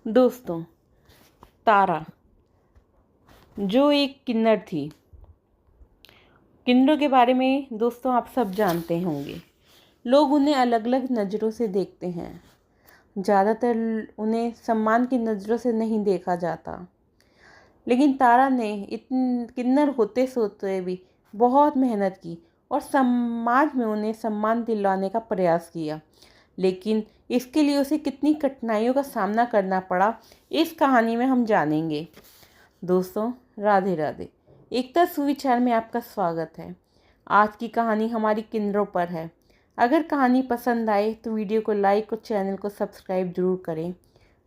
दोस्तों, तारा जो एक किन्नर थी। किन्नरों के बारे में दोस्तों आप सब जानते होंगे। लोग उन्हें अलग अलग नज़रों से देखते हैं। ज़्यादातर उन्हें सम्मान की नज़रों से नहीं देखा जाता, लेकिन तारा ने इतन किन्नर होते सोते भी बहुत मेहनत की और समाज में उन्हें सम्मान दिलाने का प्रयास किया। लेकिन इसके लिए उसे कितनी कठिनाइयों का सामना करना पड़ा, इस कहानी में हम जानेंगे। दोस्तों, राधे राधे। एकता सुविचार में आपका स्वागत है। आज की कहानी हमारी किन्नरों पर है। अगर कहानी पसंद आए तो वीडियो को लाइक और चैनल को सब्सक्राइब जरूर करें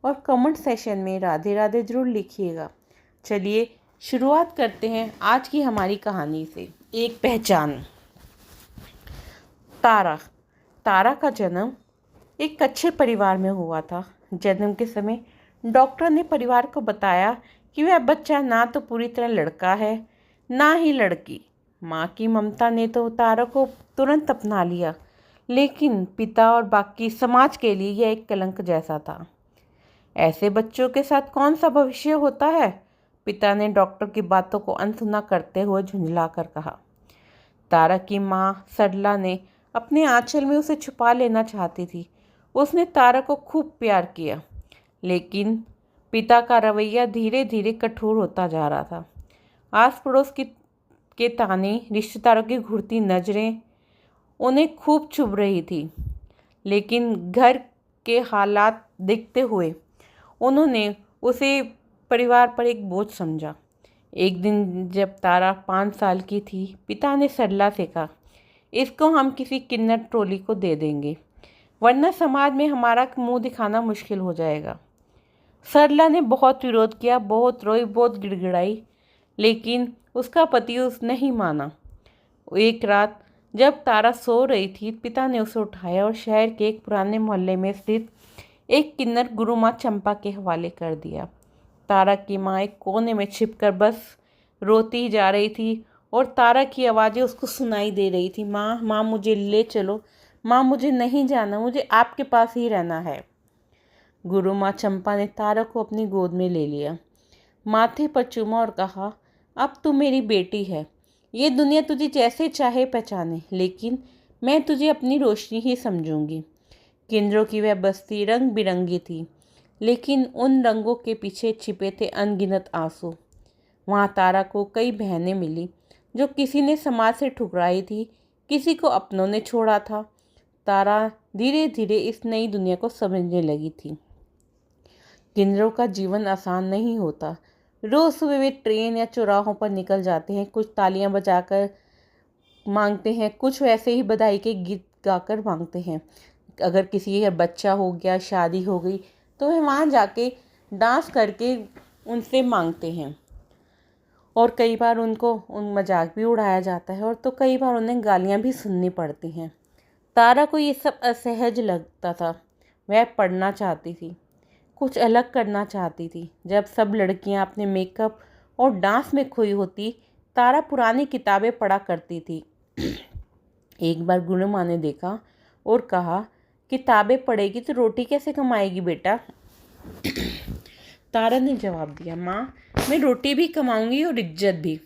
और कमेंट सेशन में राधे राधे जरूर लिखिएगा। चलिए शुरुआत करते हैं आज की हमारी कहानी से। एक पहचान। तारा का जन्म एक अच्छे परिवार में हुआ था। जन्म के समय डॉक्टर ने परिवार को बताया कि वह बच्चा ना तो पूरी तरह लड़का है, ना ही लड़की। माँ की ममता ने तो तारा को तुरंत अपना लिया, लेकिन पिता और बाकी समाज के लिए यह एक कलंक जैसा था। ऐसे बच्चों के साथ कौन सा भविष्य होता है? पिता ने डॉक्टर की बातों को अनसुना करते हुए झुंझला कर कहा। तारा की माँ सरला ने अपने आंचल में उसे छुपा लेना चाहती थी। उसने तारा को खूब प्यार किया, लेकिन पिता का रवैया धीरे धीरे कठोर होता जा रहा था। आस पड़ोस के ताने, रिश्तेदारों की घूरती नज़रें उन्हें खूब चुभ रही थी, लेकिन घर के हालात देखते हुए उन्होंने उसे परिवार पर एक बोझ समझा। एक दिन जब तारा 5 साल की थी, पिता ने सरला से कहा, इसको हम किसी किन्नर टोली को दे देंगे, वरना समाज में हमारा मुंह दिखाना मुश्किल हो जाएगा। सरला ने बहुत विरोध किया, बहुत रोई, बहुत गिड़गिड़ाई, लेकिन उसका पति उस नहीं माना। एक रात जब तारा सो रही थी, पिता ने उसे उठाया और शहर के एक पुराने मोहल्ले में स्थित एक किन्नर गुरु माँ चंपा के हवाले कर दिया। तारा की माँ एक कोने में छिपकर बस रोती जा रही थी और तारा की आवाज़ें उसको सुनाई दे रही थी। माँ माँ, मुझे ले चलो, माँ मुझे नहीं जाना, मुझे आपके पास ही रहना है। गुरु माँ चंपा ने तारा को अपनी गोद में ले लिया, माथे पर चूमा और कहा, अब तू मेरी बेटी है। ये दुनिया तुझे जैसे चाहे पहचाने, लेकिन मैं तुझे अपनी रोशनी ही समझूंगी। किन्नरों की वह बस्ती रंग बिरंगी थी, लेकिन उन रंगों के पीछे छिपे थे अनगिनत आंसू। वहाँ तारा को कई बहनें मिली जो किसी ने समाज से ठुकराई थी, किसी को अपनों ने छोड़ा था। तारा धीरे धीरे इस नई दुनिया को समझने लगी थी। किन्नरों का जीवन आसान नहीं होता। रोज़ सुबह वे ट्रेन या चौराहों पर निकल जाते हैं, कुछ तालियां बजाकर मांगते हैं, कुछ वैसे ही बधाई के गीत गाकर मांगते हैं। अगर किसी का बच्चा हो गया, शादी हो गई, तो वे वहाँ जाके डांस करके उनसे मांगते हैं। और कई बार उनको मजाक भी उड़ाया जाता है, और तो कई बार उन्हें गालियाँ भी सुननी पड़ती हैं। तारा को ये सब असहज लगता था। वह पढ़ना चाहती थी, कुछ अलग करना चाहती थी। जब सब लड़कियां अपने मेकअप और डांस में खोई होती, तारा पुरानी किताबें पढ़ा करती थी। एक बार गुरु माँ ने देखा और कहा, किताबें पढ़ेगी तो रोटी कैसे कमाएगी बेटा? तारा ने जवाब दिया, माँ मैं रोटी भी कमाऊंगी और इज्जत भी।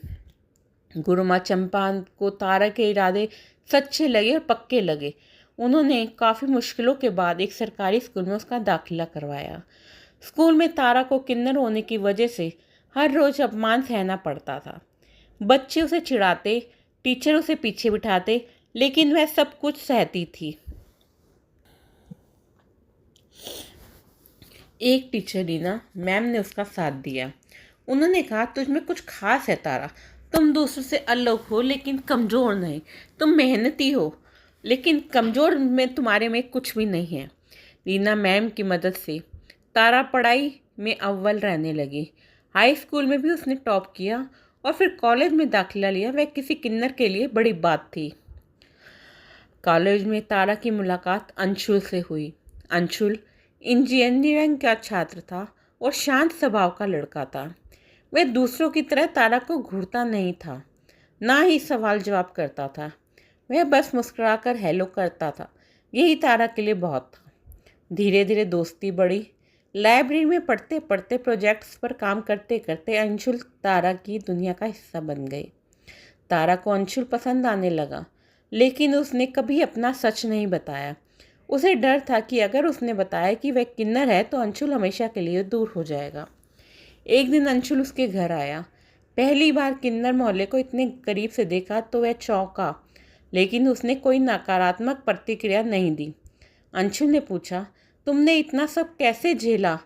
गुरु माँ चंपा को तारा के इरादे सच्चे लगे और पक्के लगे। उन्होंने काफ़ी मुश्किलों के बाद एक सरकारी स्कूल में उसका दाखिला करवाया। स्कूल में तारा को किन्नर होने की वजह से हर रोज़ अपमान सहना पड़ता था। बच्चे उसे चिढ़ाते, टीचर उसे पीछे बिठाते, लेकिन वह सब कुछ सहती थी। एक टीचर रीना मैम ने उसका साथ दिया। उन्होंने कहा, तुझ में कुछ खास है तारा, तुम दूसरों से अलग हो लेकिन कमज़ोर नहीं। तुम मेहनती हो, लेकिन कमज़ोर में तुम्हारे में कुछ भी नहीं है। रीना मैम की मदद से तारा पढ़ाई में अव्वल रहने लगी। हाई स्कूल में भी उसने टॉप किया और फिर कॉलेज में दाखिला लिया। वह किसी किन्नर के लिए बड़ी बात थी। कॉलेज में तारा की मुलाकात अंशुल से हुई। अंशुल इंजीनियरिंग का छात्र था और शांत स्वभाव का लड़का था। वह दूसरों की तरह तारा को घूरता नहीं था, ना ही सवाल जवाब करता था। वह बस मुस्कुराकर हेलो करता था। यही तारा के लिए बहुत था। धीरे धीरे दोस्ती बढ़ी। लाइब्रेरी में पढ़ते पढ़ते, प्रोजेक्ट्स पर काम करते करते अंशुल तारा की दुनिया का हिस्सा बन गई। तारा को अंशुल पसंद आने लगा, लेकिन उसने कभी अपना सच नहीं बताया। उसे डर था कि अगर उसने बताया कि वह किन्नर है तो अंशुल हमेशा के लिए दूर हो जाएगा। एक दिन अंशुल उसके घर आया। पहली बार किन्नर मोहल्ले को इतने करीब से देखा तो वह चौंका, लेकिन उसने कोई नकारात्मक प्रतिक्रिया नहीं दी। अंशुल ने पूछा, तुमने इतना सब कैसे झेला?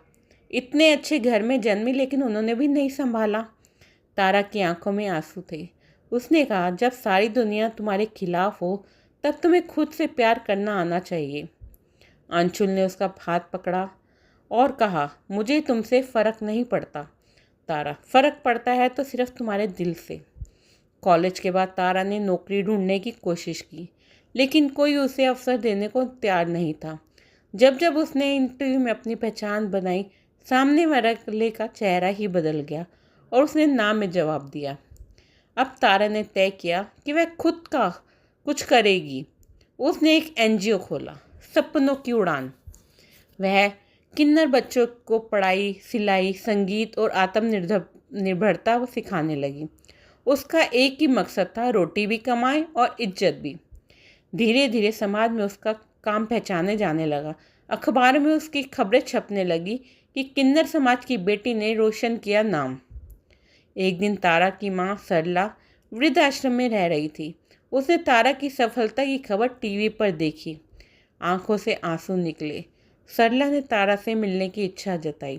इतने अच्छे घर में जन्मी लेकिन उन्होंने भी नहीं संभाला। तारा की आंखों में आंसू थे। उसने कहा, जब सारी दुनिया तुम्हारे खिलाफ हो तब तुम्हें खुद से प्यार करना आना चाहिए। अंशुल ने उसका हाथ पकड़ा और कहा, मुझे तुमसे फ़र्क नहीं पड़ता तारा, फ़र्क पड़ता है तो सिर्फ तुम्हारे दिल से। कॉलेज के बाद तारा ने नौकरी ढूंढने की कोशिश की, लेकिन कोई उसे अवसर देने को तैयार नहीं था। जब जब उसने इंटरव्यू में अपनी पहचान बनाई, सामने वाले का चेहरा ही बदल गया और उसने ना में जवाब दिया। अब तारा ने तय किया कि वह खुद का कुछ करेगी। उसने एक एनजीओ खोला, सपनों की उड़ान। वह किन्नर बच्चों को पढ़ाई, सिलाई, संगीत और आत्मनिर्भर निर्भरता वो सिखाने लगी। उसका एक ही मकसद था, रोटी भी कमाए और इज्जत भी। धीरे धीरे समाज में उसका काम पहचाने जाने लगा। अखबार में उसकी खबरें छपने लगी कि किन्नर समाज की बेटी ने रोशन किया नाम। एक दिन तारा की माँ सरला वृद्ध आश्रम में रह रही थी। उसने तारा की सफलता की खबर टीवी पर देखी। आंखों से आंसू निकले। सरला ने तारा से मिलने की इच्छा जताई।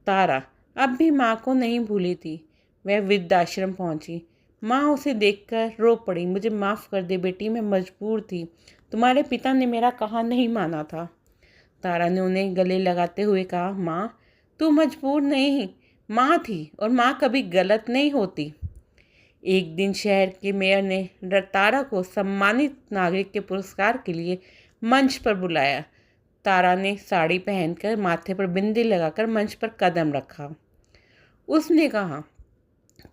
तारा अब भी माँ को नहीं भूली थी। वह वृद्धाश्रम पहुंची। माँ उसे देखकर रो पड़ी। मुझे माफ़ कर दे बेटी, मैं मजबूर थी। तुम्हारे पिता ने मेरा कहा नहीं माना था। तारा ने उन्हें गले लगाते हुए कहा, माँ तू मजबूर नहीं, माँ थी और माँ कभी गलत नहीं होती। एक दिन शहर के मेयर ने तारा को सम्मानित नागरिक के पुरस्कार के लिए मंच पर बुलाया। तारा ने साड़ी पहनकर, माथे पर बिंदी लगाकर मंच पर कदम रखा। उसने कहा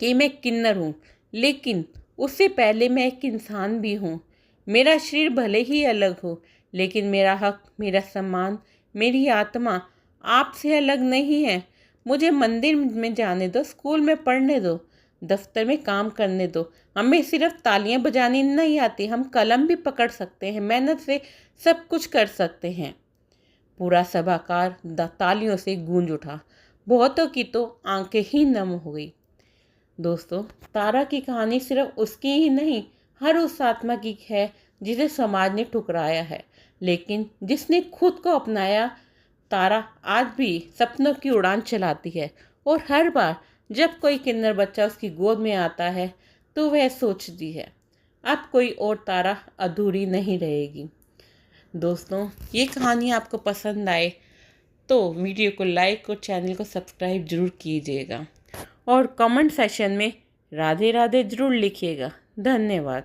कि मैं किन्नर हूँ, लेकिन उससे पहले मैं एक इंसान भी हूँ। मेरा शरीर भले ही अलग हो, लेकिन मेरा हक, मेरा सम्मान, मेरी आत्मा आपसे अलग नहीं है। मुझे मंदिर में जाने दो, स्कूल में पढ़ने दो, दफ्तर में काम करने दो। हमें सिर्फ तालियां बजानी नहीं आती, हम कलम भी पकड़ सकते हैं, मेहनत से सब कुछ कर सकते हैं। पूरा सभागार तालियों से गूंज उठा। बहुतों की तो आंखें ही नम हो गई। दोस्तों, तारा की कहानी सिर्फ उसकी ही नहीं, हर उस आत्मा की है जिसे समाज ने ठुकराया है, लेकिन जिसने खुद को अपनाया। तारा आज भी सपनों की उड़ान चलाती है और हर बार जब कोई किन्नर बच्चा उसकी गोद में आता है तो वह सोचती है, अब कोई और तारा अधूरी नहीं रहेगी। दोस्तों, ये कहानी आपको पसंद आए तो वीडियो को लाइक और चैनल को सब्सक्राइब जरूर कीजिएगा और कमेंट सेशन में राधे राधे जरूर लिखिएगा। धन्यवाद।